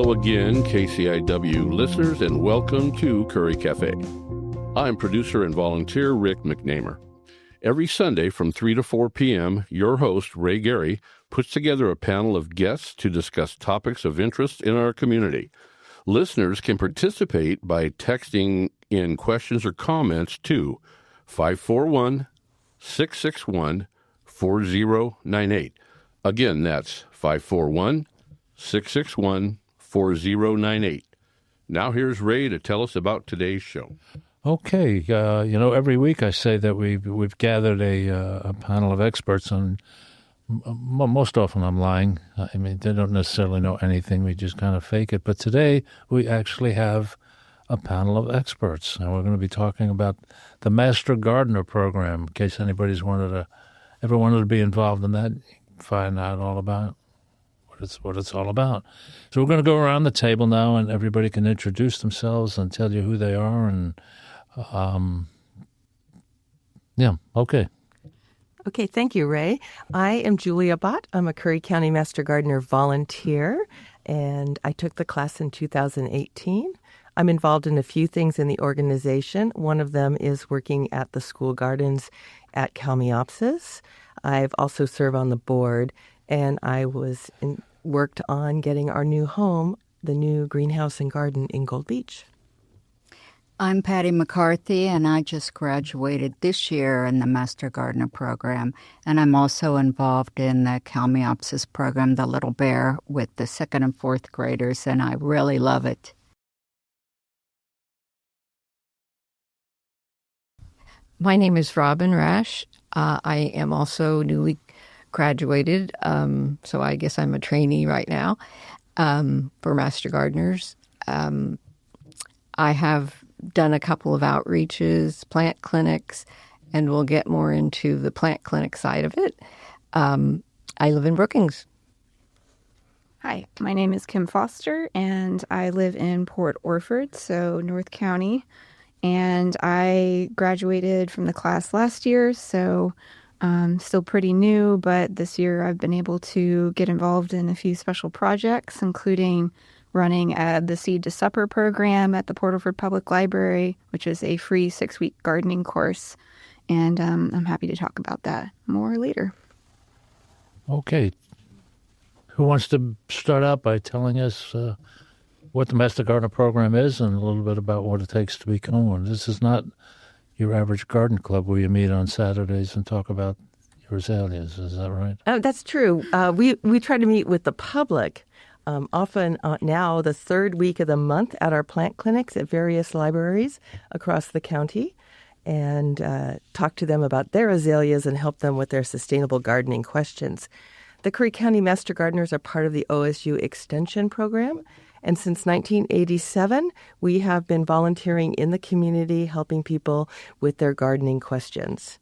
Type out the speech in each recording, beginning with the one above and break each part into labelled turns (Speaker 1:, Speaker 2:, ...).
Speaker 1: Hello again, KCIW listeners, and welcome to Curry Café. I'm producer and volunteer Rick McNamer. Every Sunday from 3 to 4 p.m., your host, Ray Gary, puts together a panel of guests to discuss topics of interest in our community. Listeners can participate by texting in questions or comments to 541-661-4098. Again, that's 541-661-4098. Now here's Ray to tell us about today's show.
Speaker 2: Okay, every week I say that we've gathered a panel of experts on. Most often I'm lying. I mean, they don't necessarily know anything. We just kind of fake it. But today we actually have a panel of experts, and we're going to be talking about the Master Gardener program. In case anybody's ever wanted to be involved in that, find out all about what it's all about. So we're going to go around the table now, and everybody can introduce themselves and tell you who they are. And okay.
Speaker 3: Okay, thank you, Ray. I am Julia Bott. I'm a Curry County Master Gardener volunteer, and I took the class in 2018. I'm involved in a few things in the organization. One of them is working at the school gardens at Kalmiopsis. I've also served on the board, and I worked on getting our new home, the new greenhouse and garden in Gold Beach.
Speaker 4: I'm Patty McCarthy, and I just graduated this year in the Master Gardener program, and I'm also involved in the Kalmiopsis program, the Little Bear, with the 2nd and 4th graders, and I really love it.
Speaker 5: My name is Robin Rash. I am also newly graduated, so I guess I'm a trainee right now for Master Gardeners. I have done a couple of outreaches, plant clinics, and we'll get more into the plant clinic side of it. I live in Brookings.
Speaker 6: Hi, my name is Kim Foster, and I live in Port Orford, so North County. And I graduated from the class last year, so still pretty new, but this year I've been able to get involved in a few special projects, including running the Seed to Supper program at the Port Orford Public Library, which is a free 6-week gardening course. And I'm happy to talk about that more later. Okay.
Speaker 2: Who wants to start out by telling us what the Master Gardener program is and a little bit about what it takes to become one? This is not your average garden club where you meet on Saturdays and talk about your azaleas. Is that right?
Speaker 3: That's true. We try to meet with the public. Often now the 3rd week of the month at our plant clinics at various libraries across the county, and talk to them about their azaleas and help them with their sustainable gardening questions. The Curry County Master Gardeners are part of the OSU Extension Program, and since 1987, we have been volunteering in the community helping people with their gardening questions.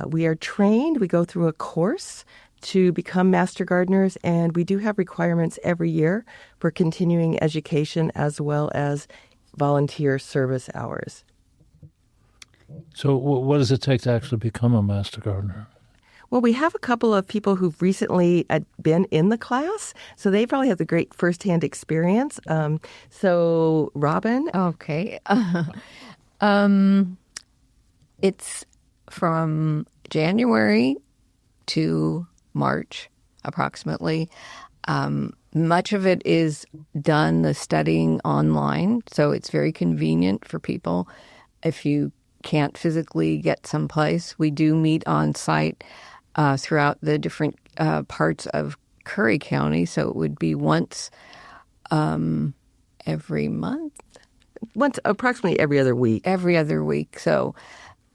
Speaker 3: We are trained. We go through a course to become Master Gardeners, and we do have requirements every year for continuing education as well as volunteer service hours.
Speaker 2: So what does it take to actually become a Master Gardener?
Speaker 3: Well, we have a couple of people who've recently been in the class, so they probably have the great firsthand experience. So, Robin?
Speaker 5: Okay. It's from January to March, approximately. Much of it is done, the studying online, so it's very convenient for people. If you can't physically get someplace, we do meet on site throughout the different parts of Curry County, so it would be once every month?
Speaker 3: Once, approximately every other week.
Speaker 5: Every other week. So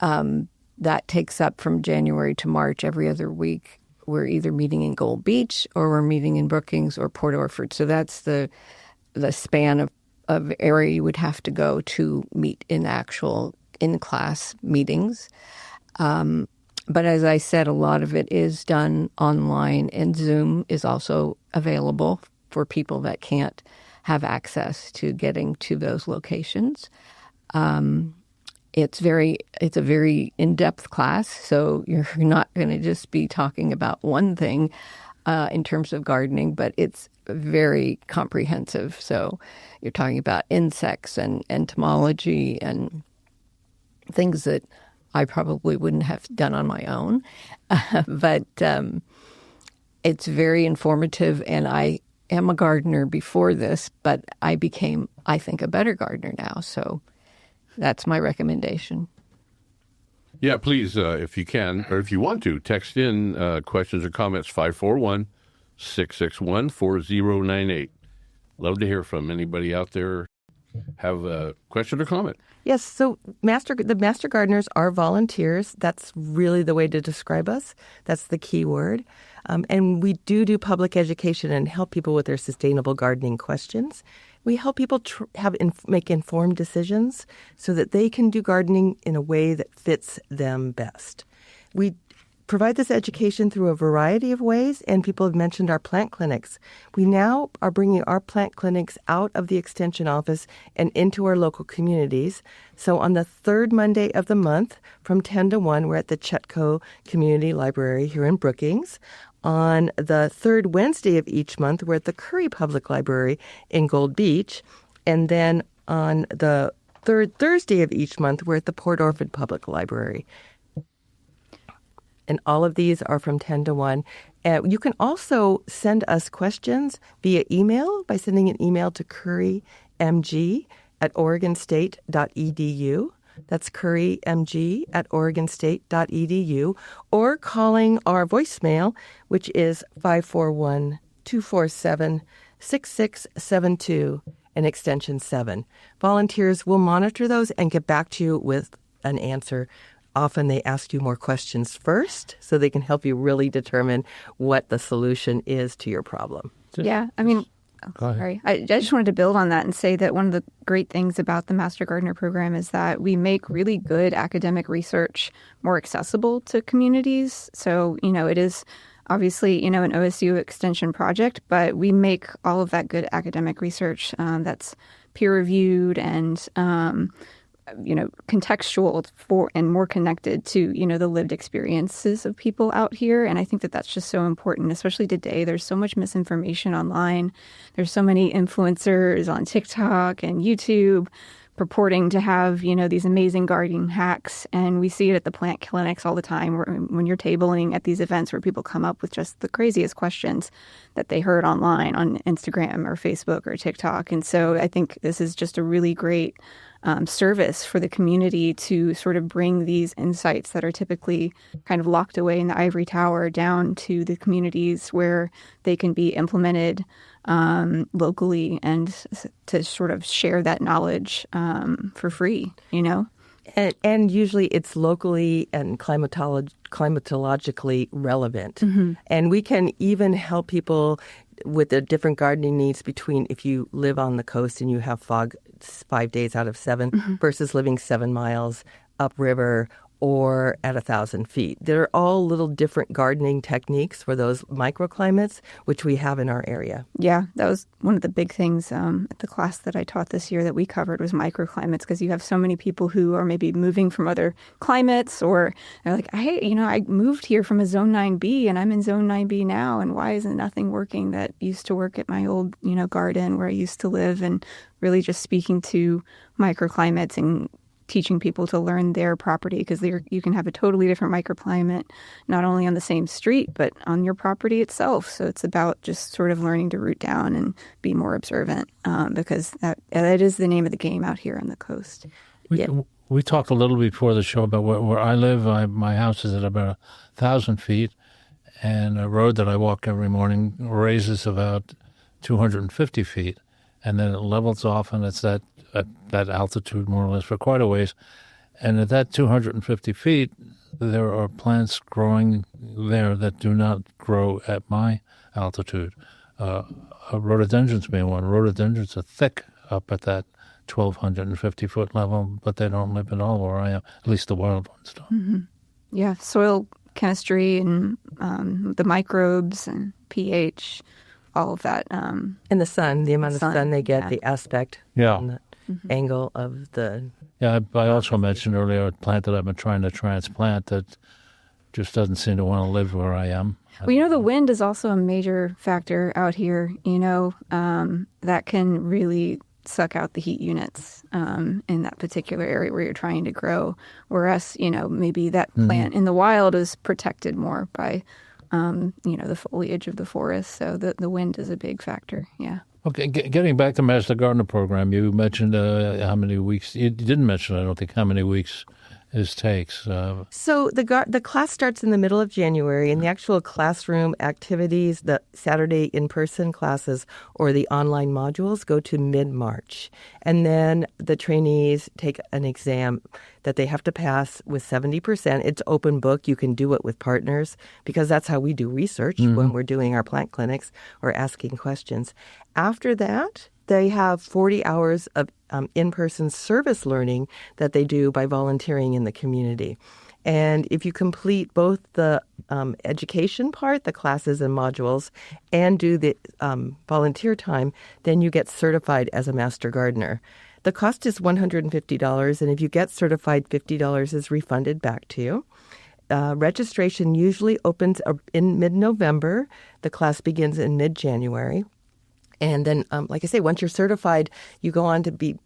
Speaker 5: that takes up from January to March every other week. We're either meeting in Gold Beach or we're meeting in Brookings or Port Orford. So that's the span of area you would have to go to meet in actual in-class meetings. But as I said, a lot of it is done online, and Zoom is also available for people that can't have access to getting to those locations. It's a very in-depth class, so you're not going to just be talking about one thing. in terms of gardening, but it's very comprehensive. So you're talking about insects and entomology and things that I probably wouldn't have done on my own. But it's very informative, and I am a gardener before this, but I became, I think, a better gardener now. So that's my recommendation.
Speaker 1: Yeah, please, if you can, or if you want to, text in questions or comments, 541-661-4098. Love to hear from anybody out there. Have a question or comment?
Speaker 3: Yes, so the master gardeners are volunteers. That's really the way to describe us. That's the key word. And we do public education and help people with their sustainable gardening questions. We help people make informed decisions so that they can do gardening in a way that fits them best. We provide this education through a variety of ways, and people have mentioned our plant clinics. We now are bringing our plant clinics out of the Extension office and into our local communities. So on the third Monday of the month from 10 to 1, we're at the Chetco Community Library here in Brookings. On the third Wednesday of each month, we're at the Curry Public Library in Gold Beach. And then on the third Thursday of each month, we're at the Port Orford Public Library. And all of these are from 10 to 1. You can also send us questions via email by sending an email to currymg@oregonstate.edu. That's currymg@oregonstate.edu. Or calling our voicemail, which is 541-247-6672 and extension 7. Volunteers will monitor those and get back to you with an answer. Often they ask you more questions first so they can help you really determine what the solution is to your problem.
Speaker 6: Yeah, I mean, sorry. I just wanted to build on that and say that one of the great things about the Master Gardener program is that we make really good academic research more accessible to communities. So, it is obviously, an OSU extension project, but we make all of that good academic research that's peer-reviewed and contextual for and more connected to, the lived experiences of people out here. And I think that that's just so important, especially today. There's so much misinformation online. There's so many influencers on TikTok and YouTube purporting to have, these amazing gardening hacks. And we see it at the plant clinics all the time when you're tabling at these events where people come up with just the craziest questions that they heard online on Instagram or Facebook or TikTok. And so I think this is just a really great service for the community to sort of bring these insights that are typically kind of locked away in the ivory tower down to the communities where they can be implemented locally and to sort of share that knowledge for free,
Speaker 3: And usually it's locally and climatologically relevant. Mm-hmm. And we can even help people with the different gardening needs between if you live on the coast and you have fog 5 days out of 7 mm-hmm. versus living 7 miles upriver or at 1,000 feet. They're all little different gardening techniques for those microclimates, which we have in our area.
Speaker 6: Yeah, that was one of the big things at the class that I taught this year that we covered was microclimates, because you have so many people who are maybe moving from other climates, or they're like, hey, I moved here from a Zone 9B and I'm in Zone 9B now, and why isn't nothing working that used to work at my old, garden where I used to live, and really just speaking to microclimates and teaching people to learn their property, because you can have a totally different microclimate, not only on the same street, but on your property itself. So it's about just sort of learning to root down and be more observant, because that is the name of the game out here on the coast.
Speaker 2: We talked a little before the show about where I live. My house is at about 1,000 feet, and a road that I walk every morning raises about 250 feet, and then it levels off, and it's at that altitude more or less for quite a ways. And at that 250 feet, there are plants growing there that do not grow at my altitude. Rhododendrons being one. Rhododendrons are thick up at that 1,250-foot level, but they don't live at all where I am, at least the wild ones don't.
Speaker 6: Mm-hmm. Yeah, soil chemistry and the microbes and pH, all of that.
Speaker 3: And the sun, the amount of sun they get, the aspect.
Speaker 2: Yeah.
Speaker 3: And the angle of the...
Speaker 2: Yeah, I also mentioned earlier a plant that I've been trying to transplant that just doesn't seem to want to live where I am.
Speaker 6: Well, the wind is also a major factor out here, that can really suck out the heat units in that particular area where you're trying to grow. Whereas, maybe that plant in the wild is protected more by, the foliage of the forest. So the wind is a big factor, yeah.
Speaker 2: Okay, getting back to Master Gardener program, you mentioned how many weeks. You didn't mention, I don't think, how many weeks this takes.
Speaker 3: So the class starts in the middle of January, and the actual classroom activities, the Saturday in-person classes or the online modules, go to mid-March. And then the trainees take an exam that they have to pass with 70%. It's open book. You can do it with partners because that's how we do research when we're doing our plant clinics or asking questions. After that, they have 40 hours of in-person service learning that they do by volunteering in the community. And if you complete both the education part, the classes and modules, and do the volunteer time, then you get certified as a Master Gardener. The cost is $150, and if you get certified, $50 is refunded back to you. Registration usually opens in mid-November. The class begins in mid-January. And then, like I say, once you're certified, you go on to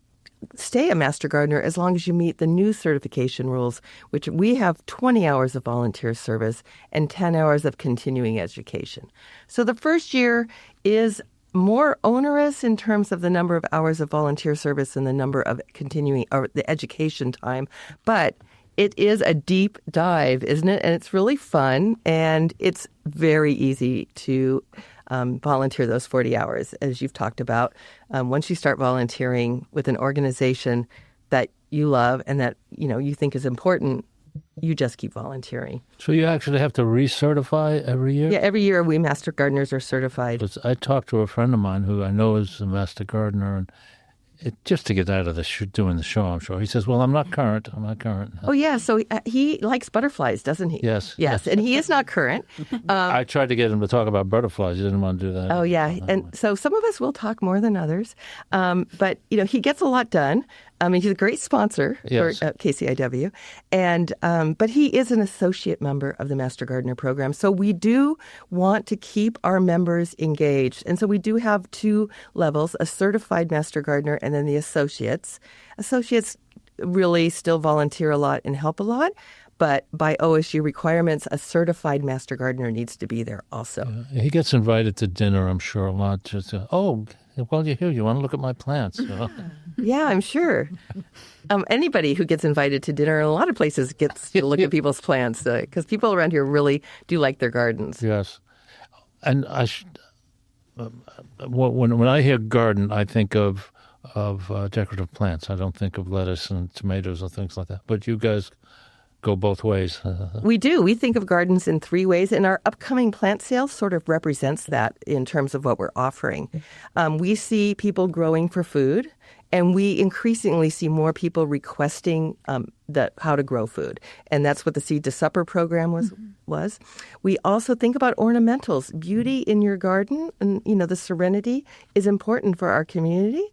Speaker 3: stay a Master Gardener as long as you meet the new certification rules, which we have 20 hours of volunteer service and 10 hours of continuing education. So the first year is more onerous in terms of the number of hours of volunteer service and the number of continuing or the education time, but it is a deep dive, isn't it? And it's really fun, and it's very easy to volunteer those 40 hours, as you've talked about. Once you start volunteering with an organization that you love and that you think is important, you just keep volunteering.
Speaker 2: So you actually have to recertify every year?
Speaker 3: Yeah, every year we Master Gardeners are certified.
Speaker 2: I talked to a friend of mine who I know is a Master Gardener, and just to get out of doing the show, I'm sure. He says, well, I'm not current.
Speaker 3: Oh, yeah. So he likes butterflies, doesn't he?
Speaker 2: Yes.
Speaker 3: Yes. And he is not current.
Speaker 2: I tried to get him to talk about butterflies. He didn't want to do that.
Speaker 3: Oh, yeah. And so some of us will talk more than others. But, he gets a lot done. He's a great sponsor for KCIW. And but he is an associate member of the Master Gardener program. So we do want to keep our members engaged. And so we do have two levels, a certified Master Gardener and then the associates. Associates really still volunteer a lot and help a lot. But by OSU requirements, a certified Master Gardener needs to be there also.
Speaker 2: Yeah. He gets invited to dinner, I'm sure, a lot. Just, well, you're here. You want to look at my plants.
Speaker 3: Yeah, I'm sure. Anybody who gets invited to dinner in a lot of places gets to look at people's plants because people around here really do like their gardens.
Speaker 2: Yes. And when I hear garden, I think of decorative plants. I don't think of lettuce and tomatoes or things like that. But you guys go both ways.
Speaker 3: We do. We think of gardens in three ways, and our upcoming plant sale sort of represents that in terms of what we're offering. We see people growing for food, and we increasingly see more people requesting how to grow food, and that's what the Seed to Supper program was. We also think about ornamentals. Beauty in your garden, and the serenity is important for our community.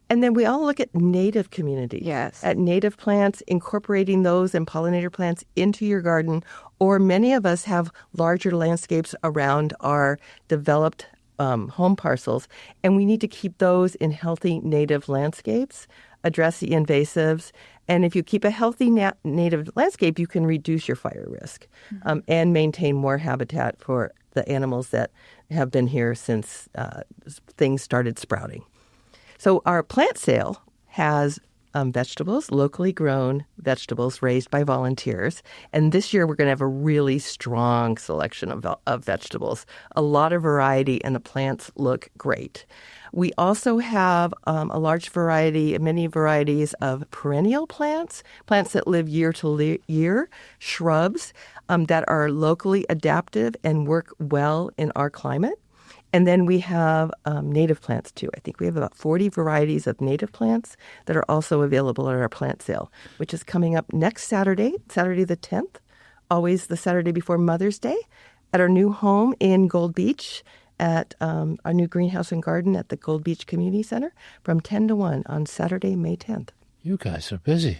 Speaker 3: And then we all look at native communities.
Speaker 5: Yes.
Speaker 3: At native plants, incorporating those and pollinator plants into your garden. Or many of us have larger landscapes around our developed home parcels. And we need to keep those in healthy native landscapes, address the invasives. And if you keep a healthy native landscape, you can reduce your fire risk and maintain more habitat for the animals that have been here since things started sprouting. So our plant sale has vegetables, locally grown vegetables raised by volunteers. And this year we're going to have a really strong selection of vegetables, a lot of variety, and the plants look great. We also have a large variety, many varieties of perennial plants that live year to year, shrubs that are locally adaptive and work well in our climate. And then we have native plants, too. I think we have about 40 varieties of native plants that are also available at our plant sale, which is coming up next Saturday, Saturday the 10th, always the Saturday before Mother's Day, at our new home in Gold Beach at our new greenhouse and garden at the Gold Beach Community Center from 10 to 1 on Saturday, May 10th.
Speaker 2: You guys are busy.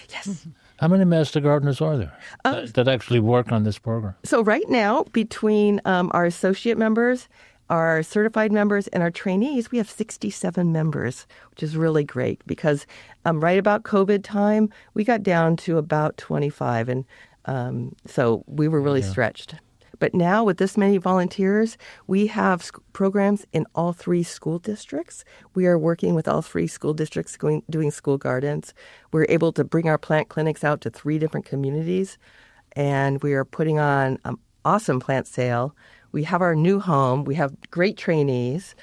Speaker 3: Yes.
Speaker 2: How many master gardeners are there that actually work on this program?
Speaker 3: So right now, between our associate members, our certified members, and our trainees, we have 67 members, which is really great because right about COVID time, we got down to about 25. And so we were really stretched. But now with this many volunteers, we have programs in all 3 school districts. We are working with all 3 school districts doing school gardens. We're able to bring our plant clinics out to 3 different communities. And we are putting on an awesome plant sale. We have our new home. We have great trainees.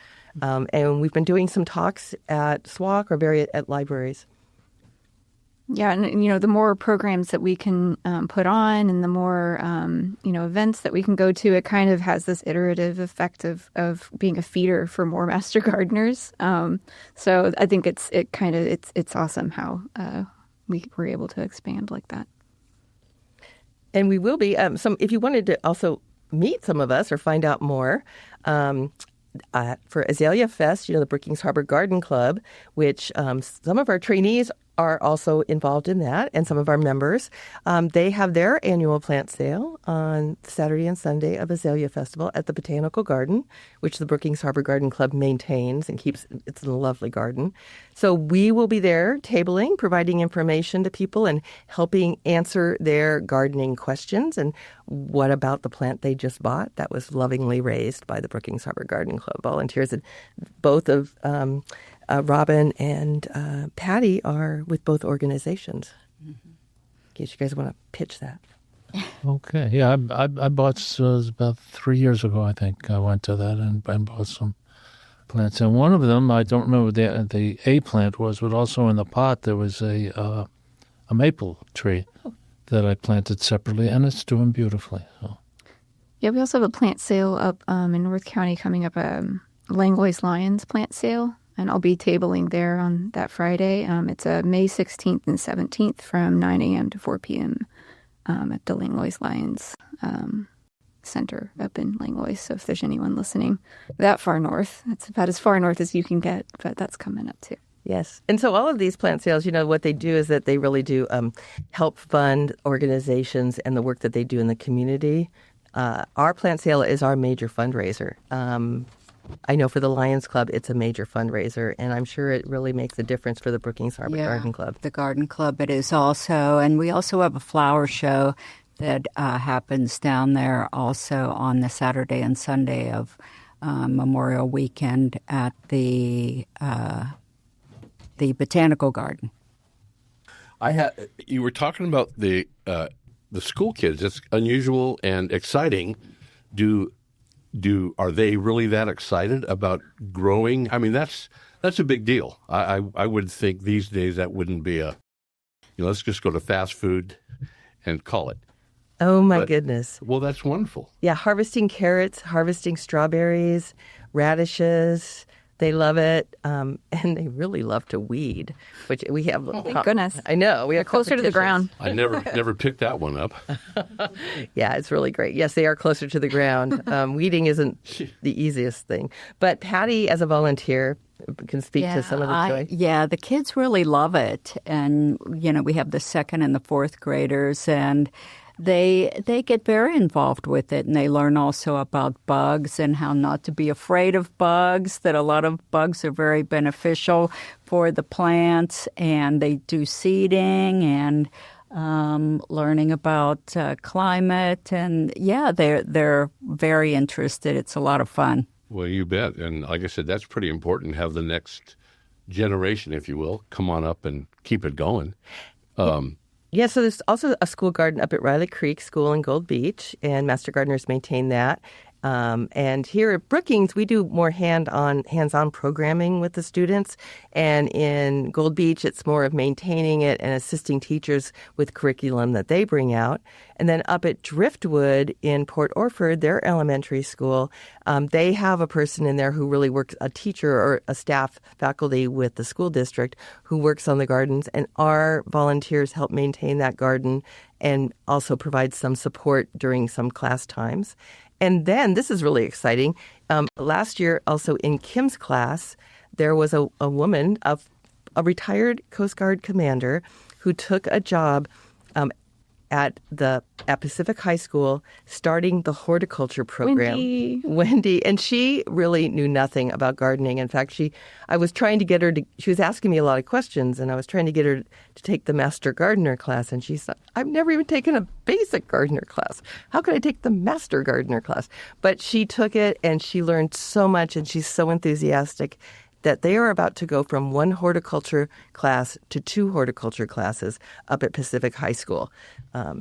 Speaker 3: And we've been doing some talks at SWAC or at libraries.
Speaker 6: Yeah, and the more programs that we can put on, and the more events that we can go to, it kind of has this iterative effect of being a feeder for more master gardeners. So I think it's awesome how we were able to expand like that.
Speaker 3: And we will be if you wanted to also meet some of us or find out more. For Azalea Fest, the Brookings Harbor Garden Club, which some of our trainees are also involved in that, and some of our members. They have their annual plant sale on Saturday and Sunday of Azalea Festival at the Botanical Garden, which the Brookings Harbor Garden Club maintains and keeps. It's a lovely garden. So we will be there tabling, providing information to people and helping answer their gardening questions. And what about the plant they just bought that was lovingly raised by the Brookings Harbor Garden Club volunteers? And both of Robin and Patty are with both organizations. In case you guys want to pitch that.
Speaker 2: Okay. Yeah, I bought, it was about 3 years ago, I think. I went to that and bought some plants. And one of them, I don't know what the A plant was, but also in the pot there was a maple tree that I planted separately, and it's doing beautifully. So.
Speaker 6: Yeah, we also have a plant sale up in North County coming up, Langlois Lions plant sale. And I'll be tabling there on that Friday. It's May 16th and 17th from 9 a.m. to 4 p.m. At the Langlois Lions Center up in Langlois. So if there's anyone listening that far north, it's about as far north as you can get, but that's coming up too.
Speaker 3: Yes. And so all of these plant sales, what they do is that they really do help fund organizations and the work that they do in the community. Our plant sale is our major fundraiser. I know for the Lions Club, it's a major fundraiser, and I'm sure it really makes a difference for the Brookings Harbor Garden Club.
Speaker 4: The Garden Club, it is also. And we also have a flower show that happens down there also on the Saturday and Sunday of Memorial Weekend at the Botanical Garden.
Speaker 1: You were talking about the school kids. It's unusual and exciting. Are they really that excited about growing? I mean, that's a big deal. I would think these days that wouldn't be let's just go to fast food and call it.
Speaker 3: Oh, my goodness.
Speaker 1: Well, that's wonderful. Yeah,
Speaker 3: harvesting carrots, harvesting strawberries, radishes. They love it, and they really love to weed, which we have.
Speaker 6: Oh, thank goodness.
Speaker 3: I know. We are
Speaker 6: closer to the ground.
Speaker 1: I never picked that one up.
Speaker 3: Yeah, it's really great. Yes, they are closer to the ground. Weeding isn't the easiest thing. But Patty, as a volunteer, can speak to some of the joy.
Speaker 4: Yeah, the kids really love it. And, we have the 2nd and the 4th graders, and they get very involved with it, and they learn also about bugs and how not to be afraid of bugs, that a lot of bugs are very beneficial for the plants, and they do seeding and learning about climate. And, they're very interested. It's a lot of fun.
Speaker 1: Well, you bet. And like I said, that's pretty important, have the next generation, if you will, come on up and keep it going.
Speaker 3: Yeah, so there's also a school garden up at Riley Creek School in Gold Beach, and Master Gardeners maintain that. And here at Brookings, we do more hands-on programming with the students. And in Gold Beach, it's more of maintaining it and assisting teachers with curriculum that they bring out. And then up at Driftwood in Port Orford, their elementary school, they have a person in there who really works, a teacher or a staff faculty with the school district who works on the gardens. And our volunteers help maintain that garden and also provide some support during some class times. And then, this is really exciting, last year also in Kim's class, there was a woman, a retired Coast Guard commander, who took a job at Pacific High School, starting the horticulture program. Wendy, and she really knew nothing about gardening. In fact, I was trying to get her to. She was asking me a lot of questions, and I was trying to get her to take the Master Gardener class. And she said, "I've never even taken a basic gardener class. How could I take the Master Gardener class?" But she took it, and she learned so much, and she's so enthusiastic that they are about to go from one horticulture class to 2 horticulture classes up at Pacific High School.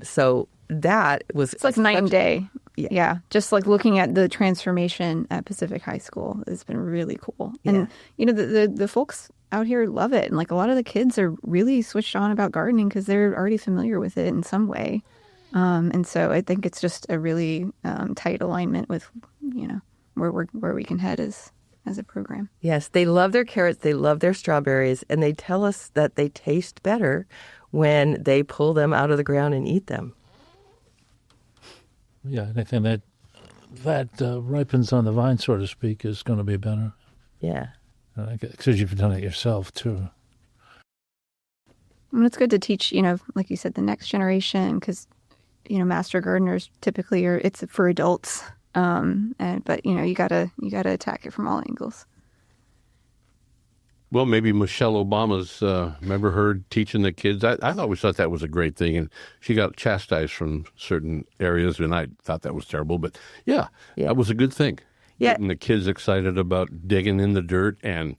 Speaker 3: So that was...
Speaker 6: It's like night and day.
Speaker 3: Yeah.
Speaker 6: Just like looking at the transformation at Pacific High School has been really cool. And, the folks out here love it. And like a lot of the kids are really switched on about gardening because they're already familiar with it in some way. And so I think it's just a really tight alignment with, where we can head as a program.
Speaker 3: Yes, they love their carrots, they love their strawberries, and they tell us that they taste better when they pull them out of the ground and eat them.
Speaker 2: Yeah, anything that ripens on the vine, so to speak, is going to be better.
Speaker 3: Yeah.
Speaker 2: Because you've done it yourself, too.
Speaker 6: And it's good to teach, like you said, the next generation, because, master gardeners typically it's for adults. But you gotta attack it from all angles.
Speaker 1: Well, maybe Michelle Obama's, remember her teaching the kids? I always thought that was a great thing, and she got chastised from certain areas, and I thought that was terrible. But yeah. That was a good thing.
Speaker 3: Yeah.
Speaker 1: Getting the kids excited about digging in the dirt and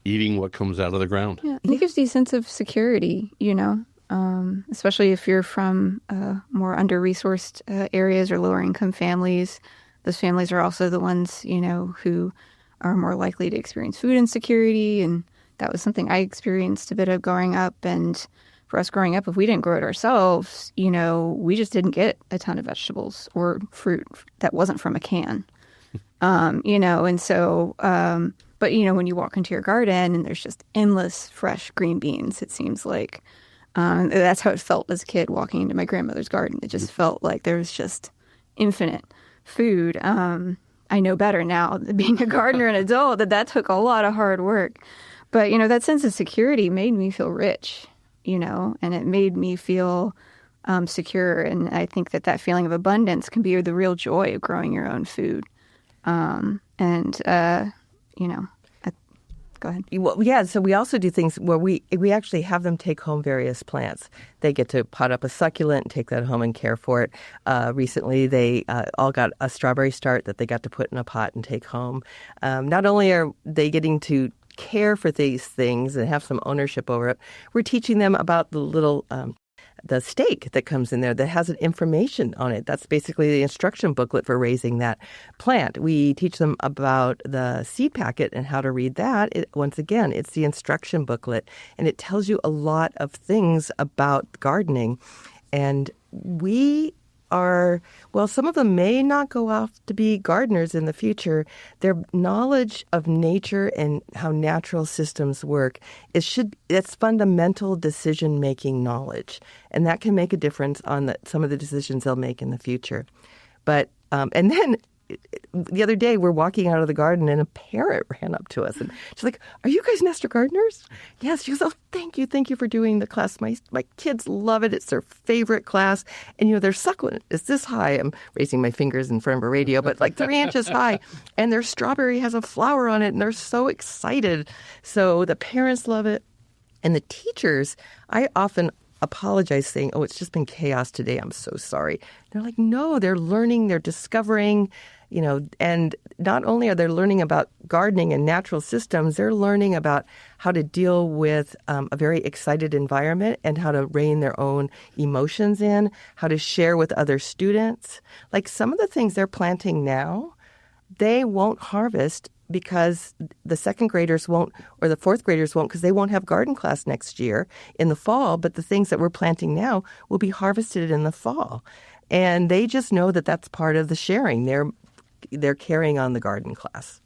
Speaker 1: eating what comes out of the ground.
Speaker 6: Yeah, it gives you a sense of security, especially if you're from more under-resourced areas or lower-income families. Those families are also the ones, who are more likely to experience food insecurity. And that was something I experienced a bit of growing up. And for us growing up, if we didn't grow it ourselves, we just didn't get a ton of vegetables or fruit that wasn't from a can. And so, but, when you walk into your garden and there's just endless fresh green beans, it seems like that's how it felt as a kid walking into my grandmother's garden. It just felt like there was just infinite food. I know better now, being a gardener and adult, that took a lot of hard work. But, that sense of security made me feel rich, and it made me feel secure. And I think that feeling of abundance can be the real joy of growing your own food. Go ahead.
Speaker 3: Well, yeah, so we also do things where we actually have them take home various plants. They get to pot up a succulent and take that home and care for it. Recently, they all got a strawberry start that they got to put in a pot and take home. Not only are they getting to care for these things and have some ownership over it, we're teaching them about the little the stake that comes in there that has information on it. That's basically the instruction booklet for raising that plant. We teach them about the seed packet and how to read that. Once again, it's the instruction booklet, and it tells you a lot of things about gardening. And some of them may not go off to be gardeners in the future. Their knowledge of nature and how natural systems work, it's fundamental decision-making knowledge. And that can make a difference on some of the decisions they'll make in the future. But, and then the other day, we're walking out of the garden and a parrot ran up to us. And she's like, "Are you guys Master Gardeners?" Yes. She goes, "Oh, thank you. Thank you for doing the class. My kids love it. It's their favorite class. And, their succulent is this high." I'm raising my fingers in front of a radio, but like 3 inches high. And their strawberry has a flower on it. And they're so excited. So the parents love it. And the teachers, I often apologize saying, "Oh, it's just been chaos today. I'm so sorry." They're like, "No, they're learning. They're discovering." And not only are they learning about gardening and natural systems, they're learning about how to deal with a very excited environment and how to rein their own emotions in, how to share with other students. Like some of the things they're planting now, they won't harvest because the second graders won't, or the fourth graders won't, because they won't have garden class next year in the fall. But the things that we're planting now will be harvested in the fall. And they just know that that's part of the sharing. They're carrying on the garden class.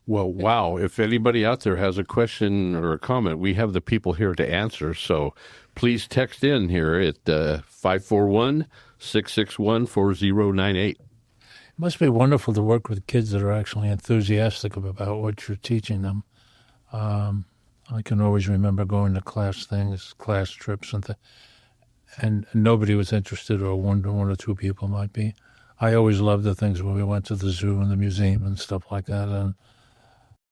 Speaker 1: Well, wow. If anybody out there has a question or a comment, we have the people here to answer. So please text in here at 541-661-4098.
Speaker 2: It must be wonderful to work with kids that are actually enthusiastic about what you're teaching them. I can always remember going to class trips and nobody was interested, or one or two people might be. I always loved the things when we went to the zoo and the museum and stuff like that, and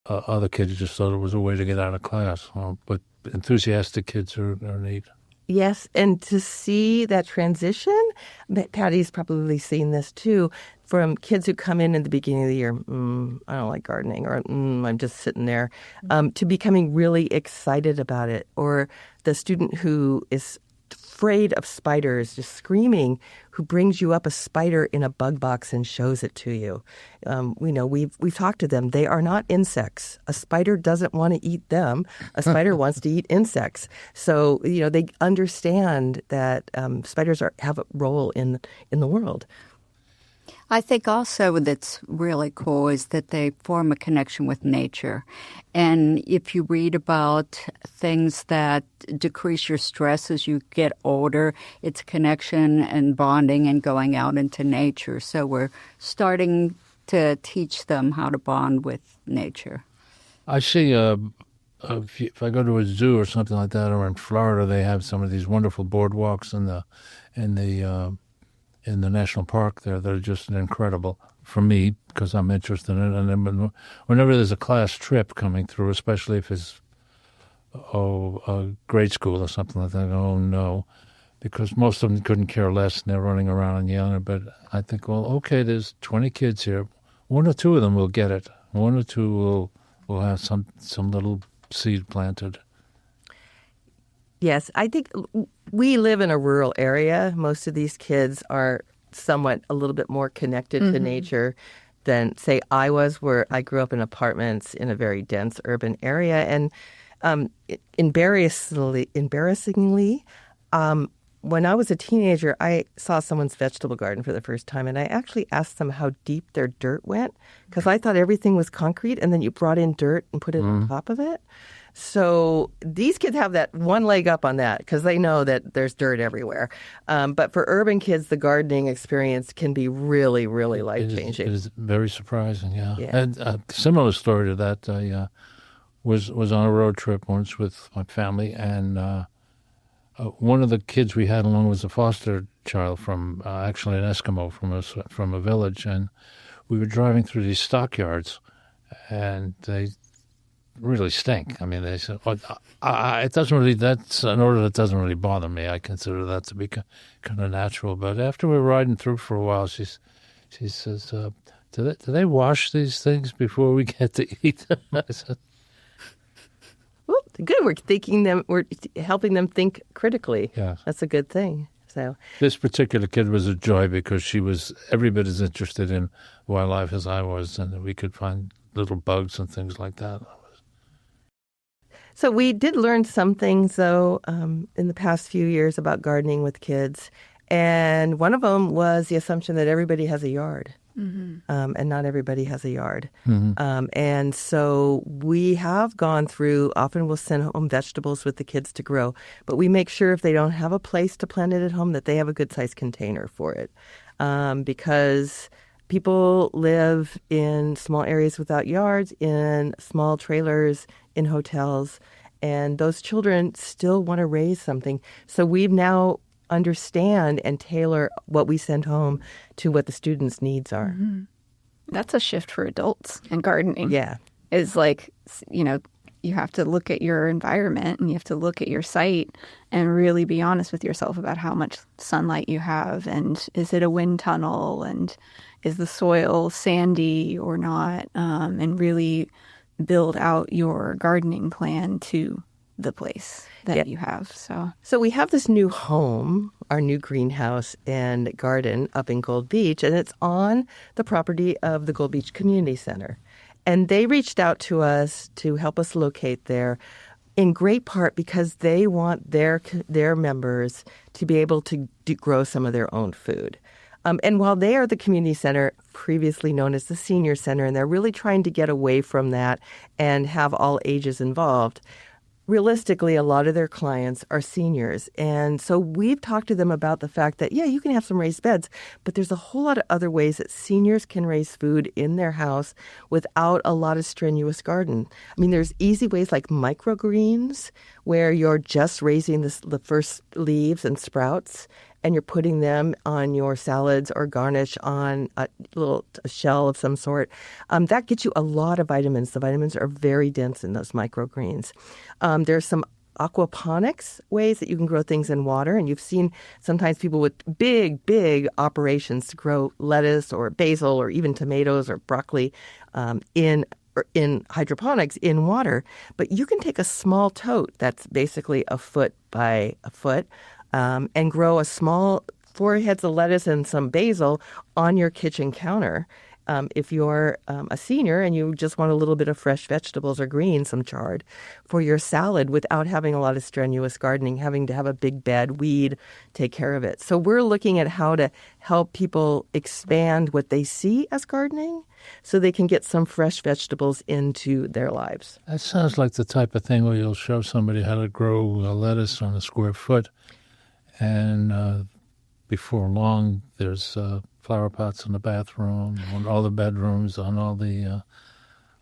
Speaker 2: other kids just thought it was a way to get out of class. But enthusiastic kids are neat.
Speaker 3: Yes, and to see that transition, Patty's probably seen this too, from kids who come in the beginning of the year, I don't like gardening, or I'm just sitting there, to becoming really excited about it. Or the student who is afraid of spiders, just screaming, who brings you up a spider in a bug box and shows it to you. We've talked to them. They are not insects. A spider doesn't want to eat them. A spider wants to eat insects. So they understand that spiders have a role in the world.
Speaker 4: I think also that's really cool is that they form a connection with nature. And if you read about things that decrease your stress as you get older, it's connection and bonding and going out into nature. So we're starting to teach them how to bond with nature.
Speaker 2: I see if I go to a zoo or something like that, or in Florida, they have some of these wonderful boardwalks in the national park there that are just incredible for me because I'm interested in it. And then whenever there's a class trip coming through, especially if it's a grade school or something like that, oh no, because most of them couldn't care less and they're running around and yelling. But I think, well, okay, there's 20 kids here. One or two of them will get it. One or two will have some little seed planted.
Speaker 3: Yes, I think we live in a rural area. Most of these kids are somewhat a little bit more connected to nature than, say, I was, where I grew up in apartments in a very dense urban area. And embarrassingly, when I was a teenager, I saw someone's vegetable garden for the first time, and I actually asked them how deep their dirt went, because I thought everything was concrete, and then you brought in dirt and put it on top of it. So these kids have that one leg up on that because they know that there's dirt everywhere. But for urban kids, the gardening experience can be really, really life-changing.
Speaker 2: It is very surprising, yeah. And a similar story to that, I was on a road trip once with my family, and one of the kids we had along was a foster child from actually an Eskimo from a village, and we were driving through these stockyards, and they really stink. I mean, they said, it doesn't really, that's an order that doesn't really bother me. I consider that to be kind of natural. But after we were riding through for a while, she says, do they wash these things before we get to eat them? I said,
Speaker 3: well, good. We're helping them think critically.
Speaker 2: Yeah.
Speaker 3: That's a good thing. So
Speaker 2: this particular kid was a joy because she was every bit as interested in wildlife as I was, and we could find little bugs and things like that.
Speaker 3: So we did learn some things, though, in the past few years about gardening with kids. And one of them was the assumption that everybody has a yard, and not everybody has a yard. And so we have gone through, often we'll send home vegetables with the kids to grow, but we make sure if they don't have a place to plant it at home that they have a good-sized container for it. Because people live in small areas without yards, in small trailers, in hotels, and those children still want to raise something. So we now understand and tailor what we send home to what the students' needs are.
Speaker 6: That's a shift for adults in gardening.
Speaker 3: Yeah.
Speaker 6: Is like, you have to look at your environment and you have to look at your site and really be honest with yourself about how much sunlight you have, and is it a wind tunnel, and is the soil sandy or not, and really build out your gardening plan to the place that you have. So
Speaker 3: we have this new home, our new greenhouse and garden up in Gold Beach, and it's on the property of the Gold Beach Community Center. And they reached out to us to help us locate there, in great part because they want their members to be able to grow some of their own food. And while they are the community center, previously known as the senior center, and they're really trying to get away from that and have all ages involved, realistically, a lot of their clients are seniors. And so we've talked to them about the fact that, yeah, you can have some raised beds, but there's a whole lot of other ways that seniors can raise food in their house without a lot of strenuous garden. I mean, there's easy ways like microgreens, where you're just raising the first leaves and sprouts, and you're putting them on your salads or garnish on a shell of some sort. That gets you a lot of vitamins. The vitamins are very dense in those microgreens. There's some aquaponics ways that you can grow things in water. And you've seen sometimes people with big, big operations to grow lettuce or basil or even tomatoes or broccoli in hydroponics in water. But you can take a small tote that's basically a foot by a foot and grow a small 4 heads of lettuce and some basil on your kitchen counter. If you're a senior and you just want a little bit of fresh vegetables or greens, some chard, for your salad without having a lot of strenuous gardening, having to have a big bad weed take care of it. So we're looking at how to help people expand what they see as gardening so they can get some fresh vegetables into their lives.
Speaker 2: That sounds like the type of thing where you'll show somebody how to grow a lettuce on a square foot, and before long there's flower pots in the bathroom, on all the bedrooms, on all the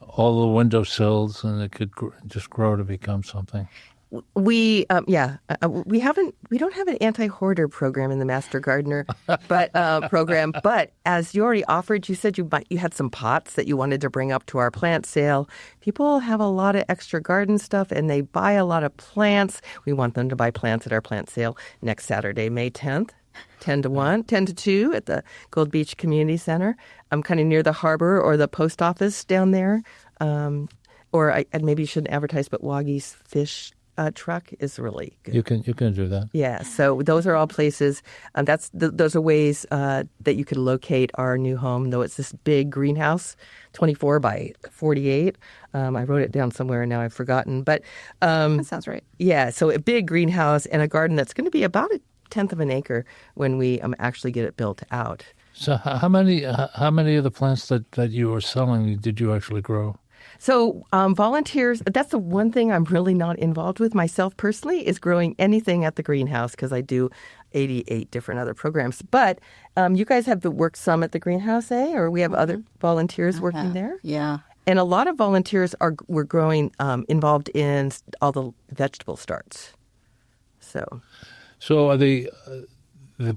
Speaker 2: windowsills, and it could just grow to become something.
Speaker 3: We don't have an anti-hoarder program in the Master Gardener program. But as you already offered, you said you had some pots that you wanted to bring up to our plant sale. People have a lot of extra garden stuff, and they buy a lot of plants. We want them to buy plants at our plant sale next Saturday, May 10th. 10 to 2 at the Gold Beach Community Center. I'm kind of near the harbor or the post office down there. Or I maybe shouldn't advertise, but Waggy's Fish truck is really good.
Speaker 2: You can do that.
Speaker 3: Yeah, so those are all places. Those are ways that you could locate our new home, though it's this big greenhouse, 24 by 48. I wrote it down somewhere and now I've forgotten. But
Speaker 6: that sounds right.
Speaker 3: Yeah, so a big greenhouse and a garden that's going to be about a tenth of an acre when we actually get it built out.
Speaker 2: So how many of the plants that you were selling did you actually grow?
Speaker 3: So volunteers, that's the one thing I'm really not involved with myself personally, is growing anything at the greenhouse, because I do 88 different other programs. But you guys have worked some at the greenhouse, eh? Or we have other volunteers working there?
Speaker 4: Yeah.
Speaker 3: And a lot of volunteers were growing, involved in all the vegetable starts.
Speaker 2: So are the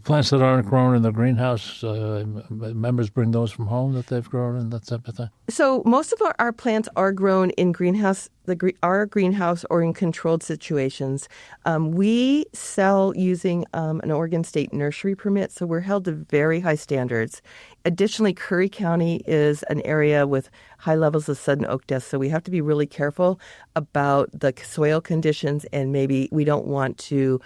Speaker 2: plants that aren't grown in the greenhouse, members bring those from home that they've grown and that type of thing?
Speaker 3: So most of our plants are grown in our greenhouse or in controlled situations. We sell using an Oregon State nursery permit, so we're held to very high standards. Additionally, Curry County is an area with high levels of sudden oak death, so we have to be really careful about the soil conditions, and maybe we don't want to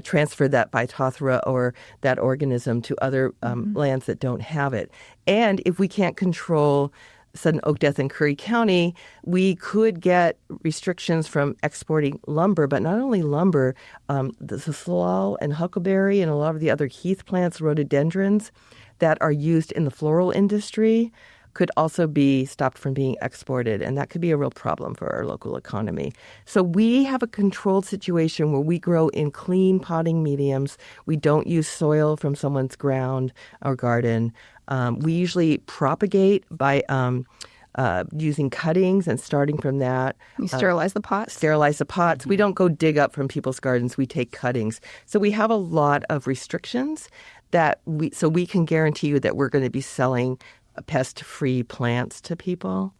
Speaker 3: transfer that Phytophthora or that organism to other lands that don't have it. And if we can't control sudden oak death in Curry County, we could get restrictions from exporting lumber, but not only lumber, the salal and huckleberry and a lot of the other heath plants, rhododendrons, that are used in the floral industry could also be stopped from being exported, and that could be a real problem for our local economy. So we have a controlled situation where we grow in clean potting mediums. We don't use soil from someone's ground or garden. We usually propagate by using cuttings and starting from that.
Speaker 6: You sterilize the pots?
Speaker 3: Sterilize the pots. We don't go dig up from people's gardens. We take cuttings. So we have a lot of restrictions so we can guarantee you that we're going to be selling pest-free plants to people.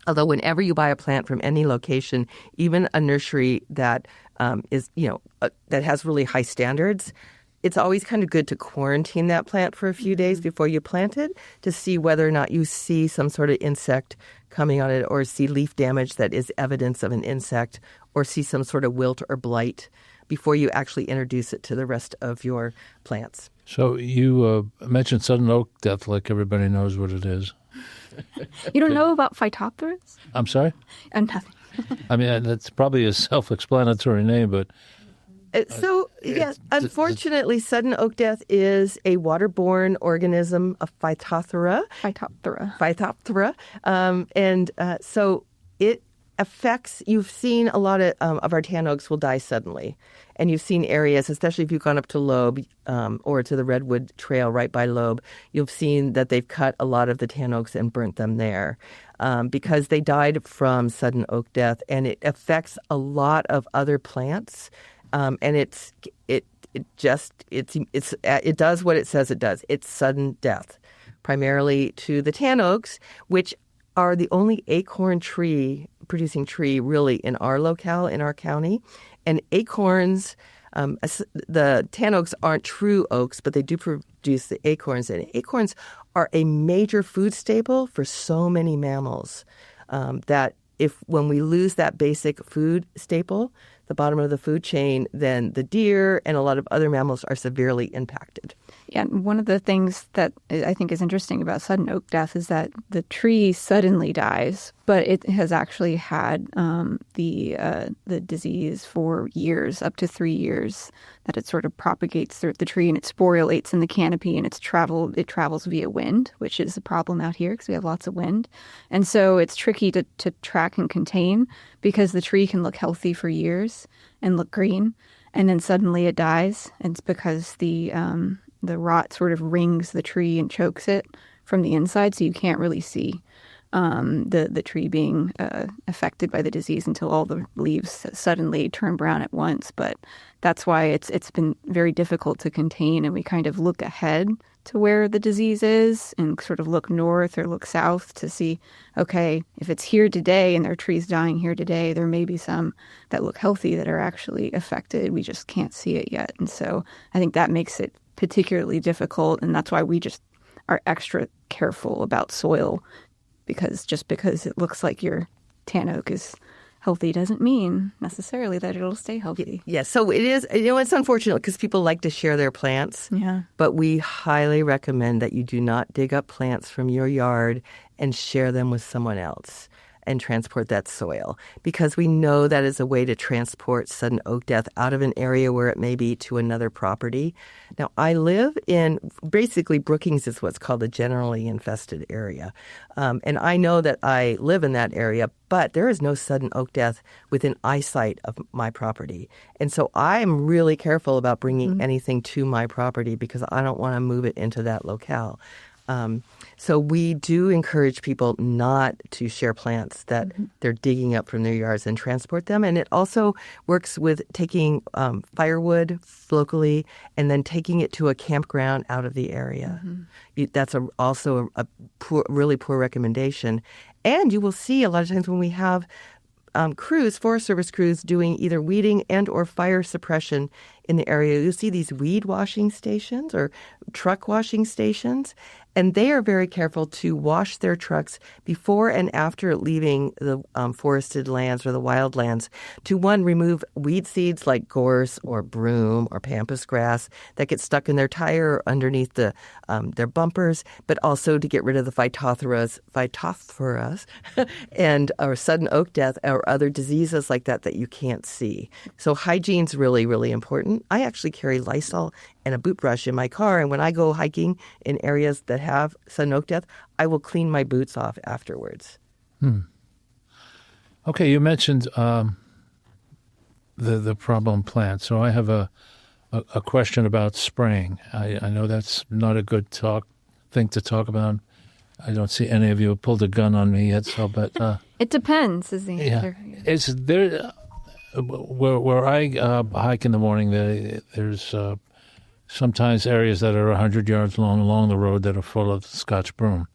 Speaker 3: Although whenever you buy a plant from any location, even a nursery that that has really high standards, it's always kind of good to quarantine that plant for a few days before you plant it to see whether or not you see some sort of insect coming on it, or see leaf damage that is evidence of an insect, or see some sort of wilt or blight before you actually introduce it to the rest of your plants.
Speaker 2: So you mentioned sudden oak death like everybody knows what it is.
Speaker 6: You don't know about Phytophthora?
Speaker 2: I'm sorry?
Speaker 6: Nothing.
Speaker 2: I mean, that's probably a self-explanatory name, but...
Speaker 3: Yes, unfortunately, sudden oak death is a waterborne organism of Phytophthora.
Speaker 6: Phytophthora.
Speaker 3: Phytophthora. So it affects, you've seen a lot of our tan oaks will die suddenly. And you've seen areas, especially if you've gone up to Loeb or to the Redwood Trail right by Loeb, you've seen that they've cut a lot of the tan oaks and burnt them there because they died from sudden oak death. And it affects a lot of other plants. And it does what it says it does. It's sudden death, primarily to the tan oaks, which are the only acorn producing tree really in our locale, in our county. And acorns, the tan oaks aren't true oaks, but they do produce the acorns. And acorns are a major food staple for so many mammals that when we lose that basic food staple, the bottom of the food chain, then the deer and a lot of other mammals are severely impacted.
Speaker 6: Yeah, and one of the things that I think is interesting about sudden oak death is that the tree suddenly dies, but it has actually had the disease for years, up to 3 years, that it sort of propagates through the tree and it sporulates in the canopy and it travels via wind, which is a problem out here because we have lots of wind. And so it's tricky to track and contain because the tree can look healthy for years and look green, and then suddenly it dies. And it's because the rot sort of rings the tree and chokes it from the inside, so you can't really see the tree being affected by the disease until all the leaves suddenly turn brown at once. But that's why it's been very difficult to contain, and we kind of look ahead to where the disease is and sort of look north or look south to see, okay, if it's here today and there are trees dying here today, there may be some that look healthy that are actually affected. We just can't see it yet. And so I think that makes it particularly difficult, and that's why we just are extra careful about soil, because just because it looks like your tan oak is healthy doesn't mean necessarily that it'll stay healthy.
Speaker 3: Yes, so it is, it's unfortunate because people like to share their plants, but we highly recommend that you do not dig up plants from your yard and share them with someone else and transport that soil, because we know that is a way to transport sudden oak death out of an area where it may be to another property. Now, I live in, basically Brookings is what's called a generally infested area. And I know that I live in that area, but there is no sudden oak death within eyesight of my property. And so I'm really careful about bringing anything to my property because I don't want to move it into that locale. So we do encourage people not to share plants that they're digging up from their yards and transport them. And it also works with taking firewood locally and then taking it to a campground out of the area. That's also a really poor recommendation. And you will see a lot of times when we have Forest Service crews doing either weeding and or fire suppression in the area, you'll see these weed washing stations or truck washing stations, and they are very careful to wash their trucks before and after leaving the forested lands or the wildlands to, one, remove weed seeds like gorse or broom or pampas grass that get stuck in their tire or underneath their bumpers, but also to get rid of the phytophthora and or sudden oak death or other diseases like that you can't see. So hygiene's really, really important. I actually carry Lysol and a boot brush in my car, and when I go hiking in areas that have sudden oak death, I will clean my boots off afterwards.
Speaker 2: Okay, you mentioned the problem plant. So I have a question about spraying. I know that's not a good thing to talk about. I don't see any of you have pulled a gun on me yet, so but
Speaker 6: it depends is the answer.
Speaker 2: Is there where I hike in the morning? There's sometimes areas that are 100 yards long along the road that are full of Scotch broom,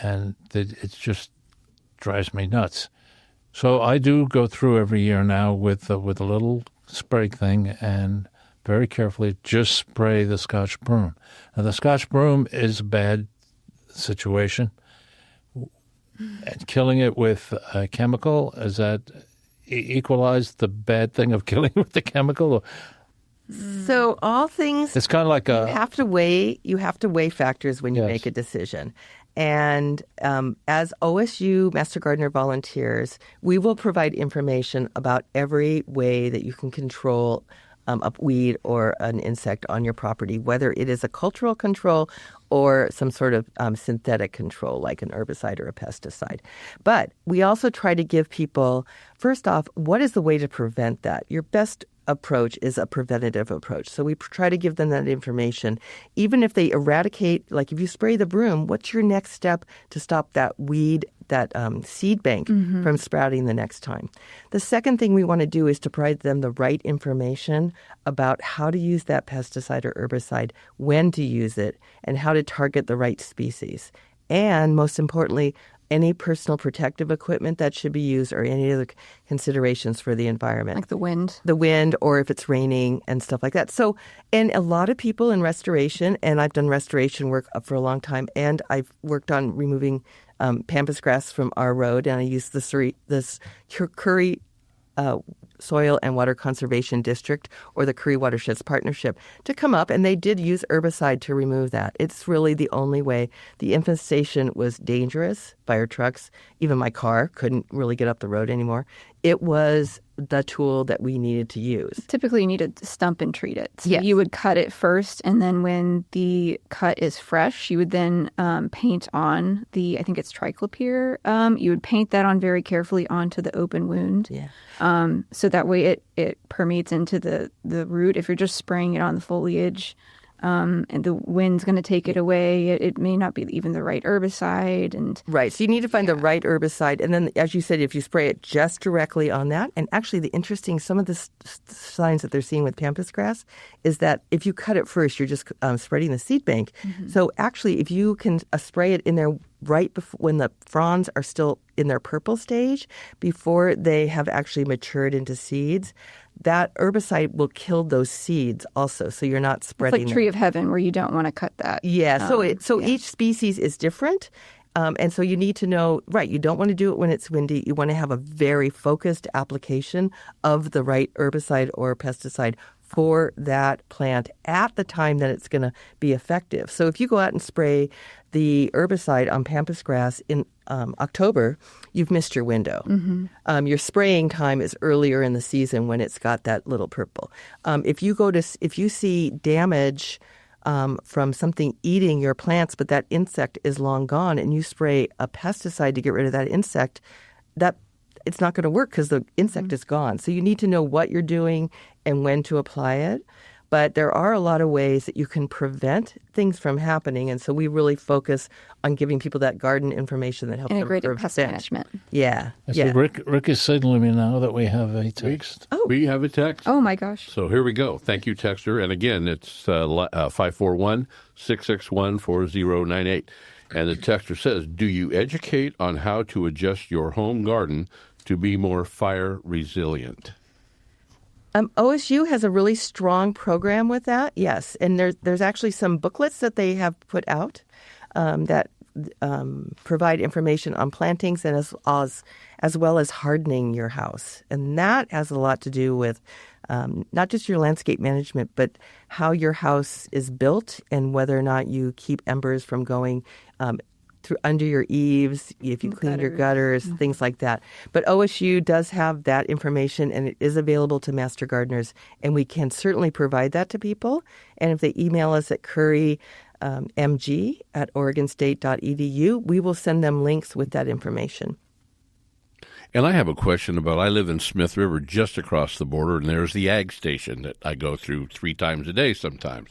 Speaker 2: and it just drives me nuts. So I do go through every year now with a little spray thing and very carefully just spray the Scotch broom. Now the Scotch broom is a bad situation. And killing it with a chemical, is that equalize the bad thing of killing it with the chemical?
Speaker 3: So all things,
Speaker 2: it's kind of like
Speaker 3: you have to weigh factors when you make a decision. And as OSU Master Gardener volunteers, we will provide information about every way that you can control a weed or an insect on your property, whether it is a cultural control or some sort of synthetic control like an herbicide or a pesticide. But we also try to give people, first off, what is the way to prevent that? Your best approach is a preventative approach. So we try to give them that information. Even if they eradicate, like if you spray the broom, what's your next step to stop that weed, that seed bank from sprouting the next time? The second thing we want to do is to provide them the right information about how to use that pesticide or herbicide, when to use it, and how to target the right species. And most importantly, any personal protective equipment that should be used or any other considerations for the environment.
Speaker 6: Like the wind.
Speaker 3: The wind, or if it's raining and stuff like that. So, and a lot of people in restoration, and I've done restoration work for a long time, and I've worked on removing pampas grass from our road, and I use this Curry Soil and Water Conservation District, or the Curry Watersheds Partnership, to come up, and they did use herbicide to remove that. It's really the only way. The infestation was dangerous. Fire trucks, even my car couldn't really get up the road anymore. It was the tool that we needed to use.
Speaker 6: Typically, you need to stump and treat it. So
Speaker 3: Yes.
Speaker 6: you would cut it first, and then when the cut is fresh, you would then paint on I think it's triclopyr. You would paint that on very carefully onto the open wound.
Speaker 3: Yeah.
Speaker 6: So that way it permeates into the root. If you're just spraying it on the foliage, and the wind's going to take it away, it may not be even the right herbicide. And
Speaker 3: Right. So you need to find the right herbicide. And then, as you said, if you spray it just directly on that, and actually some of the signs that they're seeing with pampas grass is that if you cut it first, you're just spreading the seed bank. So actually, if you can spray it in there right before, when the fronds are still in their purple stage, before they have actually matured into seeds, that herbicide will kill those seeds also. So you're not
Speaker 6: it's
Speaker 3: spreading
Speaker 6: like tree of heaven, where you don't want to cut that.
Speaker 3: Yeah. So each species is different. And so you need to know, right, you don't want to do it when it's windy. You want to have a very focused application of the right herbicide or pesticide for that plant at the time that it's going to be effective. So if you go out and spray the herbicide on pampas grass in October, you've missed your window. Your spraying time is earlier in the season when it's got that little purple. If you see damage from something eating your plants, but that insect is long gone, and you spray a pesticide to get rid of that insect, it's not going to work because the insect is gone. So you need to know what you're doing and when to apply it. But there are a lot of ways that you can prevent things from happening. And so we really focus on giving people that garden information that helps
Speaker 6: Integrated
Speaker 3: them
Speaker 6: pest
Speaker 3: prevent.
Speaker 6: management.
Speaker 3: Yeah.
Speaker 2: So Rick is signaling me now that we have a text.
Speaker 1: We have a text.
Speaker 6: Oh, my gosh.
Speaker 1: So here we go. Thank you, Texter. And again, it's 541-661-4098. And the texter says, do you educate on how to adjust your home garden to be more fire resilient?
Speaker 3: OSU has a really strong program with that, yes. And there's actually some booklets that they have put out that provide information on plantings and as well as hardening your house. And that has a lot to do with not just your landscape management, but how your house is built and whether or not you keep embers from going through under your eaves, if you clean your gutters, things like that. But OSU does have that information, and it is available to master gardeners, and we can certainly provide that to people. And if they email us at currymg@oregonstate.edu, we will send them links with that information.
Speaker 1: And I have a question about, I live in Smith River just across the border, and there's the ag station that I go through 3 times a day sometimes.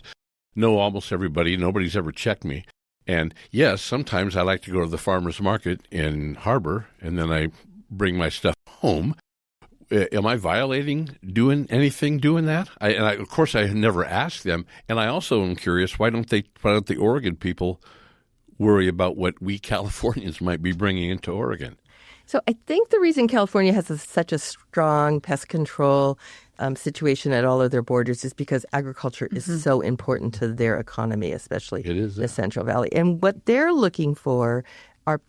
Speaker 1: Know almost everybody. Nobody's ever checked me. And yes, sometimes I like to go to the farmer's market in Harbor, and then I bring my stuff home. Am I doing that? Of course, I never asked them. And I also am curious, why don't the Oregon people worry about what we Californians might be bringing into Oregon?
Speaker 3: So I think the reason California has such a strong pest control situation at all of their borders is because agriculture is so important to their economy, especially the Central Valley. And what they're looking for are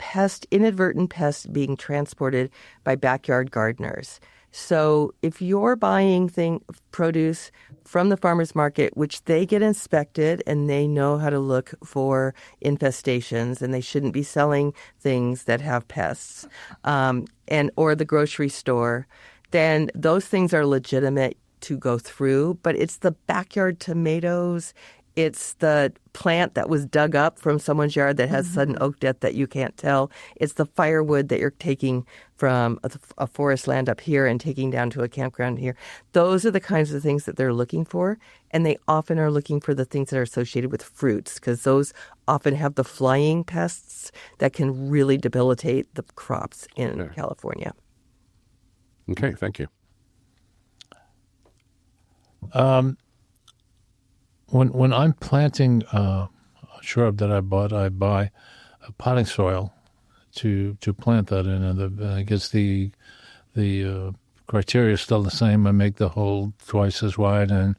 Speaker 3: inadvertent pests being transported by backyard gardeners. So if you're buying produce from the farmer's market, which they get inspected and they know how to look for infestations, and they shouldn't be selling things that have pests, or the grocery store, then those things are legitimate to go through. But it's the backyard tomatoes It's the plant that was dug up from someone's yard that has sudden oak death that you can't tell. It's the firewood that you're taking from a forest land up here and taking down to a campground here. Those are the kinds of things that they're looking for. And they often are looking for the things that are associated with fruits, because those often have the flying pests that can really debilitate the crops in California.
Speaker 1: Okay, thank you.
Speaker 2: When I'm planting a shrub that I buy a potting soil to plant that in, and I guess the criteria is still the same. I make the hole twice as wide and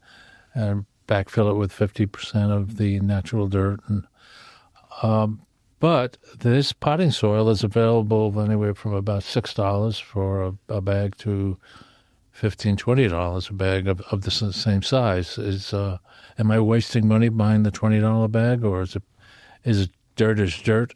Speaker 2: backfill it with 50% of the natural dirt. But this potting soil is available anywhere from about $6 for a bag to $15, $20 a bag of the same size. Am I wasting money buying the $20 bag, or is it dirt is dirt?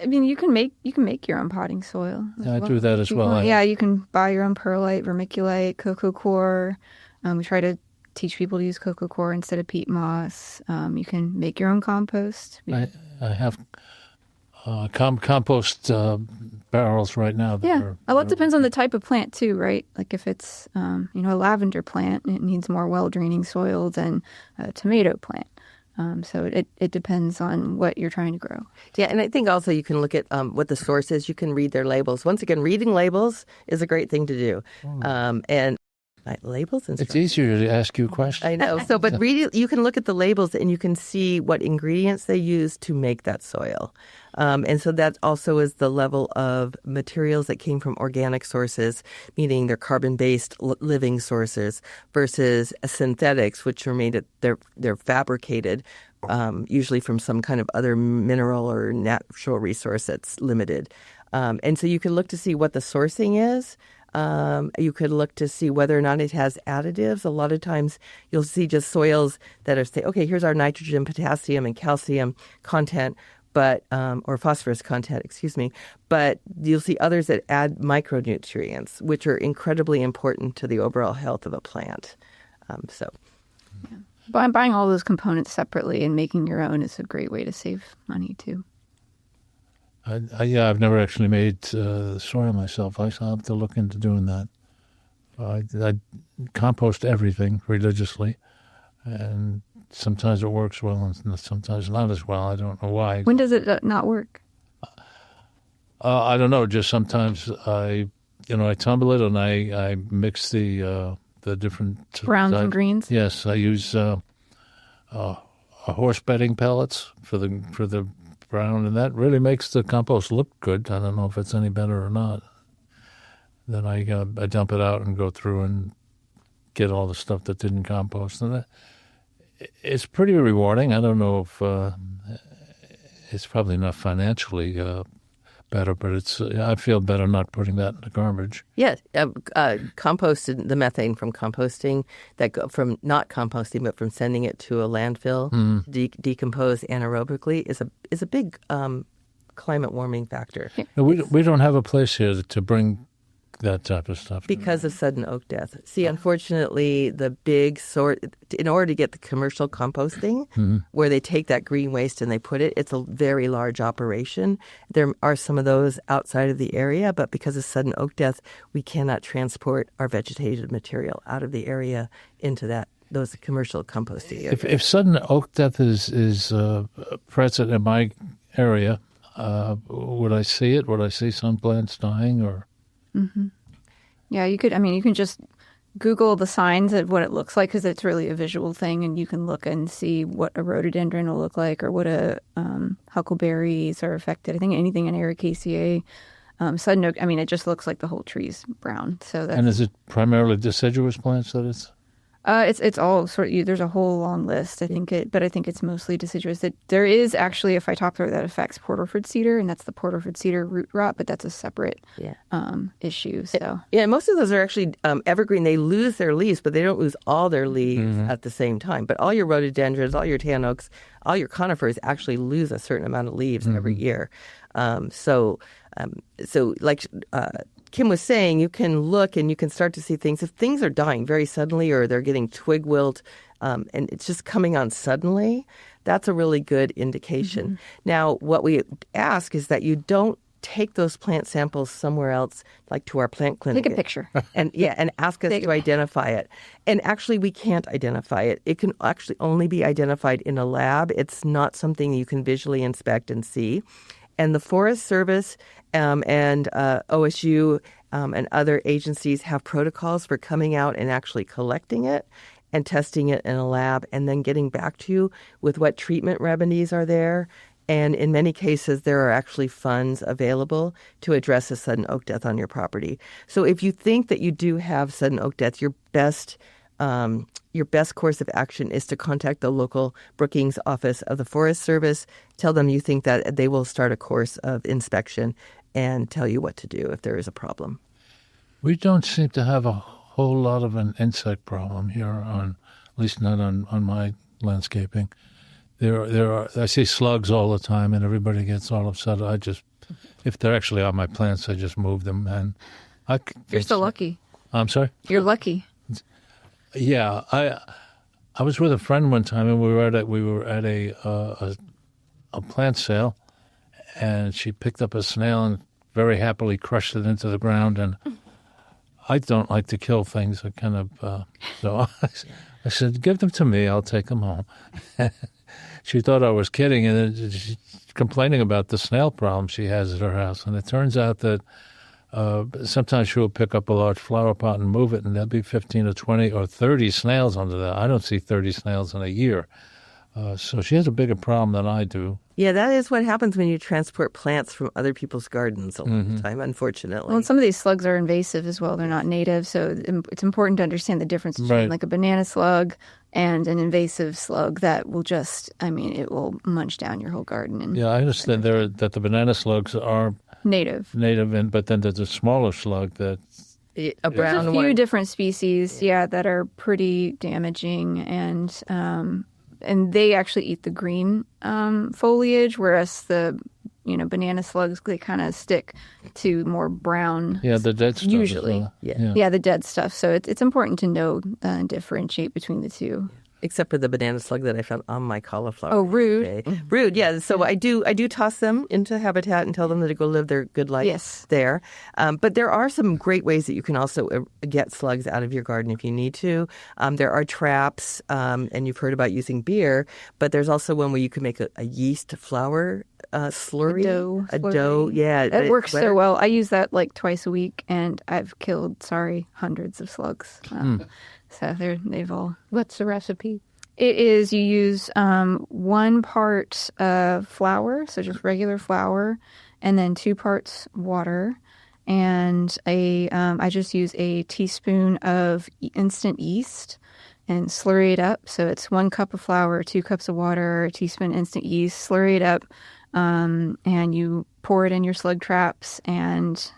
Speaker 6: I mean, you can make your own potting soil.
Speaker 2: Yeah, I do that as well.
Speaker 6: You can buy your own perlite, vermiculite, coco coir. We try to teach people to use coco coir instead of peat moss. You can make your own compost.
Speaker 2: I have compost barrels right now.
Speaker 6: A lot depends on the type of plant too, right? Like if it's a lavender plant, it needs more well-draining soil than a tomato plant. So it depends on what you're trying to grow.
Speaker 3: Yeah, and I think also you can look at what the source is. You can read their labels. Once again, reading labels is a great thing to do. And labels and
Speaker 2: it's easier to ask you questions.
Speaker 3: I know. So, but you can look at the labels and you can see what ingredients they use to make that soil. And so that also is the level of materials that came from organic sources, meaning they're carbon-based living sources, versus synthetics, which are made they're fabricated, usually from some kind of other mineral or natural resource that's limited. And so you can look to see what the sourcing is. You could look to see whether or not it has additives. A lot of times you'll see just soils that are say, okay, here's our nitrogen, potassium, and calcium content, but or phosphorus content, but you'll see others that add micronutrients, which are incredibly important to the overall health of a plant.
Speaker 6: Buying all those components separately and making your own is a great way to save money too.
Speaker 2: I've never actually made soil myself. I'll have to look into doing that. I compost everything religiously, and sometimes it works well and sometimes not as well. I don't know why.
Speaker 6: When does it not work?
Speaker 2: I don't know. Just sometimes I tumble it and I mix the different
Speaker 6: browns and greens.
Speaker 2: Yes, I use horse bedding pellets for the brown, and that really makes the compost look good. I don't know if it's any better or not. Then I dump it out and go through and get all the stuff that didn't compost. And it's pretty rewarding. I don't know if it's probably not financially better, but I feel better not putting that in the garbage.
Speaker 3: Yes, composted, the methane from composting, from not composting but from sending it to a landfill to decompose anaerobically is a big climate warming factor.
Speaker 2: We don't have a place here to bring that type of stuff
Speaker 3: because of sudden oak death. See, unfortunately, the big in order to get the commercial composting, where they take that green waste and they put it's a very large operation. There are some of those outside of the area, but because of sudden oak death, we cannot transport our vegetative material out of the area into those commercial composting areas.
Speaker 2: If sudden oak death is present in my area, would I see it? Would I see some plants dying or?
Speaker 6: Mm-hmm. Yeah, you can just Google the signs of what it looks like, because it's really a visual thing, and you can look and see what a rhododendron will look like or what huckleberries are affected. I think anything in Ericaceae, sudden oak, it just looks like the whole tree's brown. And
Speaker 2: is it primarily deciduous plants that it's?
Speaker 6: It's all sort of, there's a whole long list. I think it's mostly deciduous. There is actually a phytophthora that affects Port Orford cedar, and that's the Port Orford cedar root rot, but that's a separate issue. So
Speaker 3: most of those are actually evergreen. They lose their leaves, but they don't lose all their leaves at the same time. But all your rhododendrons, all your tan oaks, all your conifers actually lose a certain amount of leaves every year. So like Kim was saying, you can look and you can start to see things. If things are dying very suddenly or they're getting twig wilt and it's just coming on suddenly, that's a really good indication. Now, what we ask is that you don't take those plant samples somewhere else, like to our plant clinic.
Speaker 6: Take a picture.
Speaker 3: And ask us to identify it. And actually, we can't identify it. It can actually only be identified in a lab. It's not something you can visually inspect and see. And the Forest Service and OSU and other agencies have protocols for coming out and actually collecting it and testing it in a lab and then getting back to you with what treatment remedies are there. And in many cases, there are actually funds available to address a sudden oak death on your property. So if you think that you do have sudden oak death, your best course of action is to contact the local Brookings office of the Forest Service. Tell them you think that they will start a course of inspection and tell you what to do if there is a problem.
Speaker 2: We don't seem to have a whole lot of an insect problem here, at least not on my landscaping. There are. I see slugs all the time, and everybody gets all upset. If they're actually on my plants, I just move them. And
Speaker 6: You're so lucky.
Speaker 2: I'm sorry.
Speaker 6: You're lucky.
Speaker 2: Yeah, I was with a friend one time, and we were at a plant sale, and she picked up a snail and very happily crushed it into the ground. And I don't like to kill things. I kind of so I said, "Give them to me. I'll take them home." She thought I was kidding, and then she's complaining about the snail problem she has at her house. And it turns out that sometimes she will pick up a large flower pot and move it, and there'll be 15 or 20 or 30 snails under that. I don't see 30 snails in a year. So she has a bigger problem than I do.
Speaker 3: Yeah, that is what happens when you transport plants from other people's gardens a lot of the time, unfortunately.
Speaker 6: Well, and some of these slugs are invasive as well. They're not native, so it's important to understand the difference between like a banana slug and an invasive slug that will it will munch down your whole garden. And,
Speaker 2: yeah, I understand that the banana slugs are
Speaker 6: native,
Speaker 2: but then there's a smaller slug that's
Speaker 3: a brown
Speaker 6: There's a few different species, that are pretty damaging, and they actually eat the green foliage, whereas the banana slugs, they kind of stick to more brown.
Speaker 2: Yeah, the dead stuff.
Speaker 6: Usually,
Speaker 2: well.
Speaker 6: the dead stuff. So it's important to know and differentiate between the two.
Speaker 3: Except for the banana slug that I found on my cauliflower.
Speaker 6: Oh, rude.
Speaker 3: Today. Rude, yeah. So I do toss them into habitat and tell them to go live their good life there. But there are some great ways that you can also get slugs out of your garden if you need to. There are traps, and you've heard about using beer, but there's also one where you can make a yeast flour slurry.
Speaker 6: A
Speaker 3: dough,
Speaker 6: slurry.
Speaker 3: yeah.
Speaker 6: It works so well. I use that like twice a week, and I've killed, hundreds of slugs. So they've all...
Speaker 5: What's the recipe?
Speaker 6: It is you use 1 part flour, so just regular flour, and then 2 parts water, and I just use a teaspoon of instant yeast and slurry it up. So it's 1 cup of flour, 2 cups of water, a teaspoon instant yeast, slurry it up, and you pour it in your slug traps, and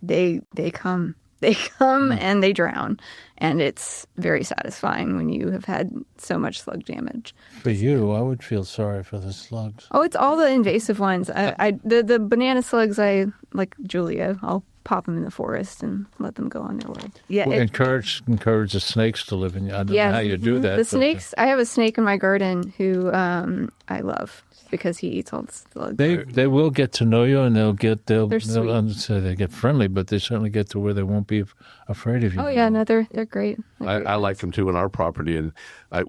Speaker 6: they come. They come and they drown, and it's very satisfying when you have had so much slug damage.
Speaker 2: For you, I would feel sorry for the slugs.
Speaker 6: Oh, it's all the invasive ones. The banana slugs, I like Julia. I'll pop them in the forest and let them go on their way.
Speaker 3: Yeah,
Speaker 2: well, encourage the snakes to live in. I don't know how you do that.
Speaker 6: The snakes. I have a snake in my garden who I love because he eats all the slugs.
Speaker 2: They will get to know you, and they'll
Speaker 6: sweet.
Speaker 2: They get friendly, but they certainly get to where they won't be afraid of you.
Speaker 6: Oh yeah, no, they're great.
Speaker 1: I like them too in our property, and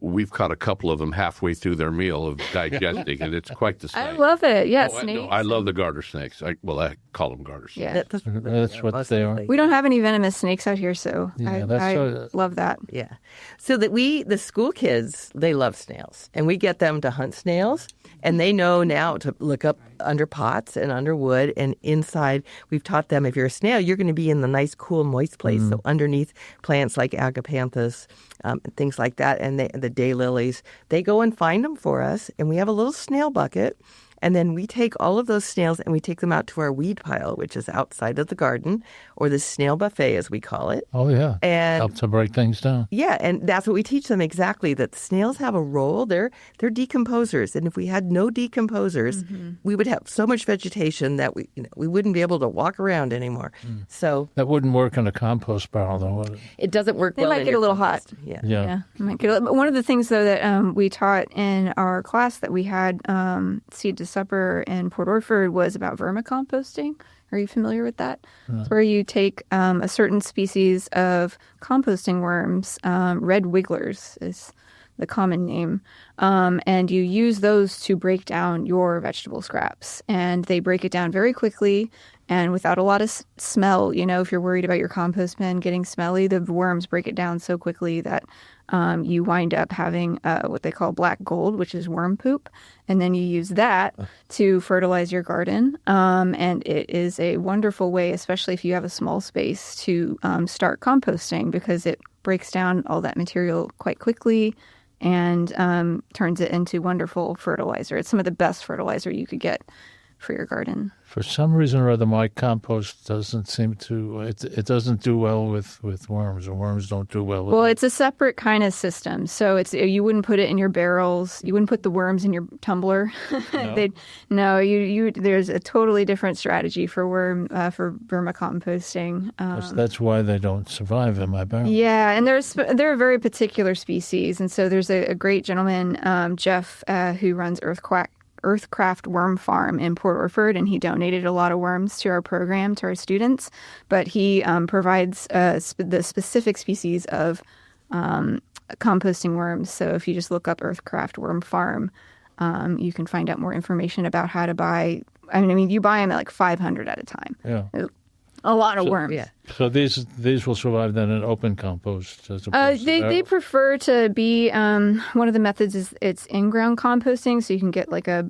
Speaker 1: we've caught a couple of them halfway through their meal of digesting, and it's quite the sight.
Speaker 6: I love it. Yeah, snakes.
Speaker 1: I love the garter snakes. I call them garters.
Speaker 6: Yeah,
Speaker 2: that's what they are.
Speaker 6: We don't have any venomous snakes out here, so
Speaker 2: yeah,
Speaker 6: I love that.
Speaker 3: Yeah, so that the school kids, they love snails, and we get them to hunt snails, and they know now to look up under pots and under wood and inside. We've taught them if you're a snail, you're going to be in the nice, cool, moist place. So underneath plants like agapanthus, things like that, and the daylilies, they go and find them for us. And we have a little snail bucket, And then we take all of those snails and we take them out to our weed pile, which is outside of the garden, or the snail buffet, as we call it.
Speaker 2: Oh, yeah.
Speaker 3: And
Speaker 2: Help to break things down.
Speaker 3: yeah, and that's what we teach them exactly, that snails have a role. They're decomposers. And if we had no decomposers, we would have so much vegetation that we wouldn't be able to walk around anymore. So
Speaker 2: That wouldn't work in a compost barrel, though, would it?
Speaker 3: it doesn't work
Speaker 6: They
Speaker 3: well.
Speaker 6: might
Speaker 3: in
Speaker 6: get
Speaker 3: your
Speaker 6: a little hot.
Speaker 3: compost. Yeah.
Speaker 2: Yeah.
Speaker 6: But one of the things, though, that we taught in our class that we had Seed to Supper in Port Orford was about vermicomposting. Are you familiar with that? It's where you take a certain species of composting worms, red wigglers is the common name, and you use those to break down your vegetable scraps. And they break it down very quickly and without a lot of smell. If you're worried about your compost bin getting smelly, the worms break it down so quickly that you wind up having what they call black gold, which is worm poop. And then you use that to fertilize your garden. And it is a wonderful way, especially if you have a small space, to start composting, because it breaks down all that material quite quickly and turns it into wonderful fertilizer. It's some of the best fertilizer you could get for your garden.
Speaker 2: For some reason or other, my compost doesn't seem to, it doesn't do well with worms, or worms don't do well with
Speaker 6: Well,
Speaker 2: it.
Speaker 6: it's a separate kind of system. So you wouldn't put it in your barrels. You wouldn't put the worms in your tumbler.
Speaker 2: No.
Speaker 6: There's a totally different strategy for vermicomposting.
Speaker 2: That's why they don't survive in my barrel.
Speaker 6: Yeah, and they're a very particular species. And so there's a great gentleman, Jeff, who runs Earthcraft Worm Farm in Port Orford, and he donated a lot of worms to our program, to our students. But he provides the specific species of composting worms. So if you just look up Earthcraft Worm Farm, you can find out more information about how to buy. I mean, you buy them at like 500 at a time.
Speaker 2: Yeah.
Speaker 6: A lot of worms.
Speaker 3: Yeah.
Speaker 2: So these will survive then in open compost as opposed to
Speaker 6: They
Speaker 2: barrel?
Speaker 6: prefer to be, one of the methods is it's in-ground composting. So you can get like a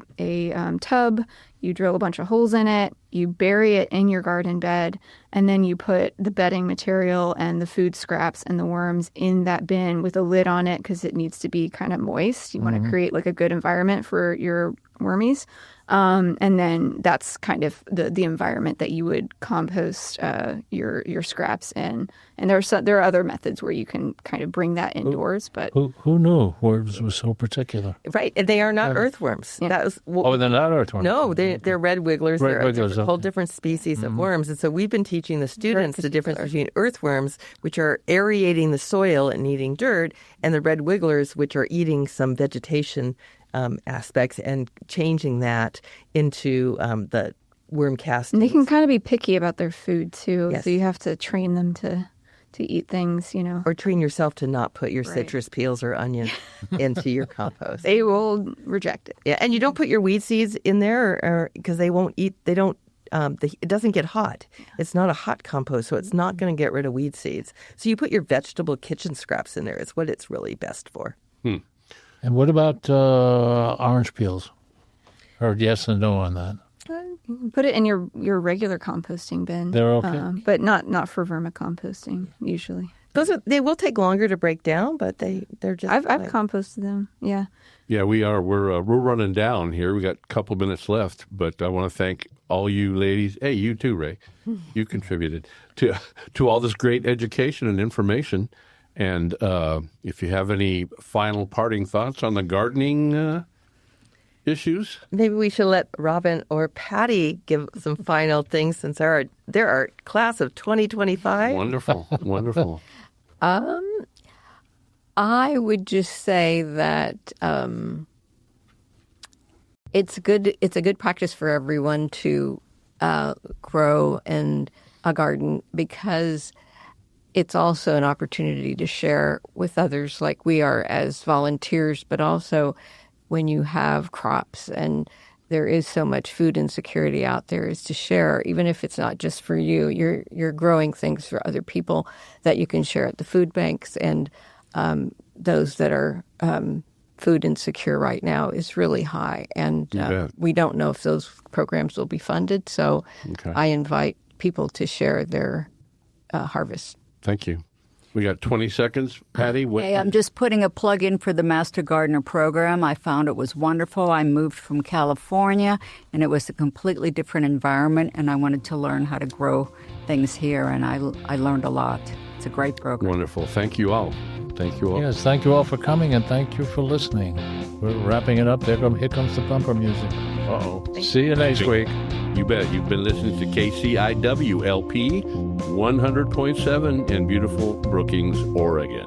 Speaker 6: tub, you drill a bunch of holes in it, you bury it in your garden bed, and then you put the bedding material and the food scraps and the worms in that bin with a lid on it, because it needs to be kind of moist. You want to create like a good environment for your wormies. And then that's kind of the environment that you would compost your scraps in. And there are other methods where you can kind of bring that indoors. But
Speaker 2: Who knew worms were so particular?
Speaker 3: Right. And they are not earthworms.
Speaker 6: Yeah.
Speaker 3: That was,
Speaker 2: Oh, they're not earthworms.
Speaker 3: no, they're red wigglers.
Speaker 2: Red
Speaker 3: They're
Speaker 2: wigglers,
Speaker 3: a whole
Speaker 2: okay.
Speaker 3: different species of worms. And so we've been teaching the students the difference between earthworms, which are aerating the soil and eating dirt, and the red wigglers, which are eating some vegetation aspects and changing that into the worm castings.
Speaker 6: and they can kind of be picky about their food too.
Speaker 3: Yes.
Speaker 6: So you have to train them to eat things,
Speaker 3: Or train yourself to not put your
Speaker 6: Right.
Speaker 3: citrus peels or onion into your compost.
Speaker 6: They will reject it.
Speaker 3: Yeah, and you don't put your weed seeds in there, or because they won't eat. They don't. It doesn't get hot. It's not a hot compost, so it's not going to get rid of weed seeds. So you put your vegetable kitchen scraps in there. It's what it's really best for.
Speaker 2: And what about orange peels? Heard yes and no on that.
Speaker 6: Put it in your regular composting bin.
Speaker 2: They're okay?
Speaker 6: But not for vermicomposting usually.
Speaker 3: They will take longer to break down, but they're just.
Speaker 6: I've
Speaker 3: like-
Speaker 6: composted them. Yeah.
Speaker 1: Yeah, we are. We're running down here. We got a couple minutes left, but I want to thank all you ladies. Hey, you too, Ray. You contributed to all this great education and information. And if you have any final parting thoughts on the gardening issues,
Speaker 3: Maybe we should let Robin or Patty give some final things, since they're our class of 2025.
Speaker 1: wonderful, wonderful.
Speaker 5: I would just say that it's a good practice for everyone to grow in a garden, because it's also an opportunity to share with others, like we are as volunteers, but also when you have crops and there is so much food insecurity out there, is to share, even if it's not just for you. You're growing things for other people that you can share at the food banks, and those that are food insecure right now is really high. And
Speaker 1: bet.
Speaker 5: we don't know if those programs will be funded, so
Speaker 1: Okay.
Speaker 5: I invite people to share their harvest.
Speaker 1: Thank you. We got 20 seconds. Patty?
Speaker 4: Hey, I'm just putting a plug in for the Master Gardener program. I found it was wonderful. I moved from California, and it was a completely different environment, and I wanted to learn how to grow things here, and I learned a lot. It's a great program.
Speaker 1: Wonderful. Thank you all. Thank you all.
Speaker 2: Yes, thank you all for coming, and thank you for listening. We're wrapping it up. Here comes the bumper music. Uh-oh. See you next week.
Speaker 1: You bet. You've been listening to KCIW LP 100.7 in beautiful Brookings, Oregon.